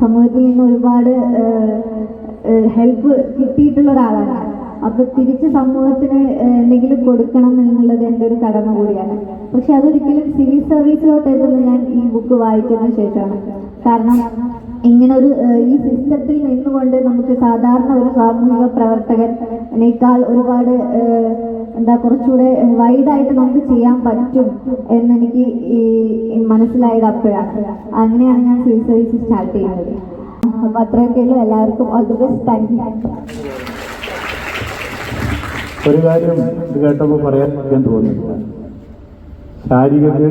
സമൂഹത്തിൽ നിന്ന് ഒരുപാട് ഹെൽപ്പ് കിട്ടിയിട്ടുള്ള ഒരാളാണ്. അപ്പൊ തിരിച്ച് സമൂഹത്തിന് എന്തെങ്കിലും കൊടുക്കണം എന്നുള്ളത് എൻ്റെ ഒരു കടമ കൂടിയാണ്. പക്ഷെ അതൊരിക്കലും സിവിൽ സർവീസിലോട്ട് എത്തുന്നത് ഞാൻ ഈ ബുക്ക് വായിച്ചതിന് ശേഷമാണ്. കാരണം ഇങ്ങനെ ഒരു ഈ സിസ്റ്റത്തിൽ നിന്നുകൊണ്ട് നമുക്ക് സാധാരണ ഒരു സാമൂഹിക പ്രവർത്തകനേക്കാൾ ഒരുപാട് കുറച്ചുകൂടെ വൈഡായിട്ട് നമുക്ക് ചെയ്യാൻ പറ്റും എന്നെനിക്ക് മനസ്സിലായത് അപ്പോഴാണ്. അങ്ങനെയാണ് ഞാൻ സിവിൽ സർവീസ് സ്റ്റാർട്ട് ചെയ്യുന്നത്. അപ്പൊ അത്രയൊക്കെ ഉള്ളൂ. എല്ലാവർക്കും all the best. Thank you. ഒരു കാര്യം ഇത് കേട്ടപ്പോൾ പറയാൻ തോന്നുന്നില്ല. ശാരികക്ക്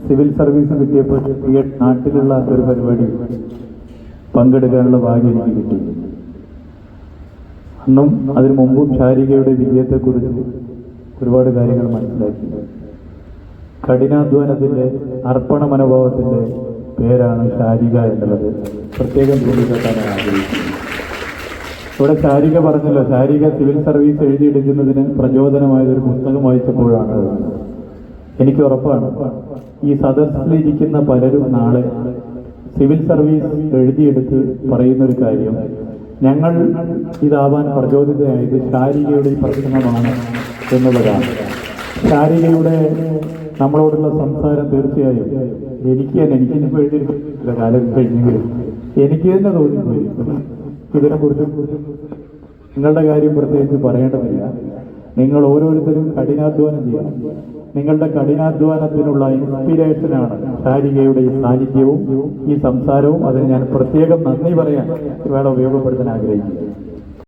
സിവിൽ സർവീസ് കിട്ടിയപ്പോൾ നാട്ടിലുള്ള ഒരു പരിപാടി പങ്കെടുക്കാനുള്ള ഭാഗ്യം എനിക്ക് കിട്ടി. അന്നും അതിനു മുമ്പും ശാരികയുടെ വിജയത്തെക്കുറിച്ച് ഒരുപാട് കാര്യങ്ങൾ മനസ്സിലാക്കി. കഠിനാധ്വാനത്തിന്റെ അർപ്പണ മനോഭാവത്തിന്റെ പേരാണ് ശാരിക എന്നുള്ളത് പ്രത്യേകം ചൂണ്ടിക്കാട്ടാൻ ആഗ്രഹിക്കുന്നത്. ഇവിടെ ശാരിക പറഞ്ഞല്ലോ, ശാരിക സിവിൽ സർവീസ് എഴുതിയെടുക്കുന്നതിന് പ്രചോദനമായ ഒരു പുസ്തകം വായിച്ചപ്പോഴാണ്. എനിക്ക് ഉറപ്പാണ് ഈ സദസ്സിലിരിക്കുന്ന പലരും നാളെ സിവിൽ സർവീസ് എഴുതിയെടുത്ത് പറയുന്നൊരു കാര്യം, ഞങ്ങൾ ഇതാവാൻ പ്രചോദിതയായത് ശാരികയുടെ ഈ പ്രശ്നമാണ് എന്നുള്ളതാണ്. ശാരികയുടെ നമ്മളോടുള്ള സംസാരം തീർച്ചയായും എനിക്കിനിപ്പോൾ എഴുതിയിരിക്കുന്ന കാലം കഴിഞ്ഞെങ്കിലും എനിക്ക് തന്നെ തോന്നിപ്പോയി. ഇതിനെക്കുറിച്ച് നിങ്ങളുടെ കാര്യം പ്രത്യേകിച്ച് പറയേണ്ടതില്ല. നിങ്ങൾ ഓരോരുത്തരും കഠിനാധ്വാനം ചെയ്യണം. നിങ്ങളുടെ കഠിനാധ്വാനത്തിനുള്ള ഇൻസ്പിരേഷനാണ് ശാരികയുടെ ഈ സാന്നിധ്യവും ഈ സംസാരവും. അതിന് ഞാൻ പ്രത്യേകം നന്ദി പറയാൻ ഇവിടെ ഉപയോഗപ്പെടുത്താൻ ആഗ്രഹിക്കുന്നു.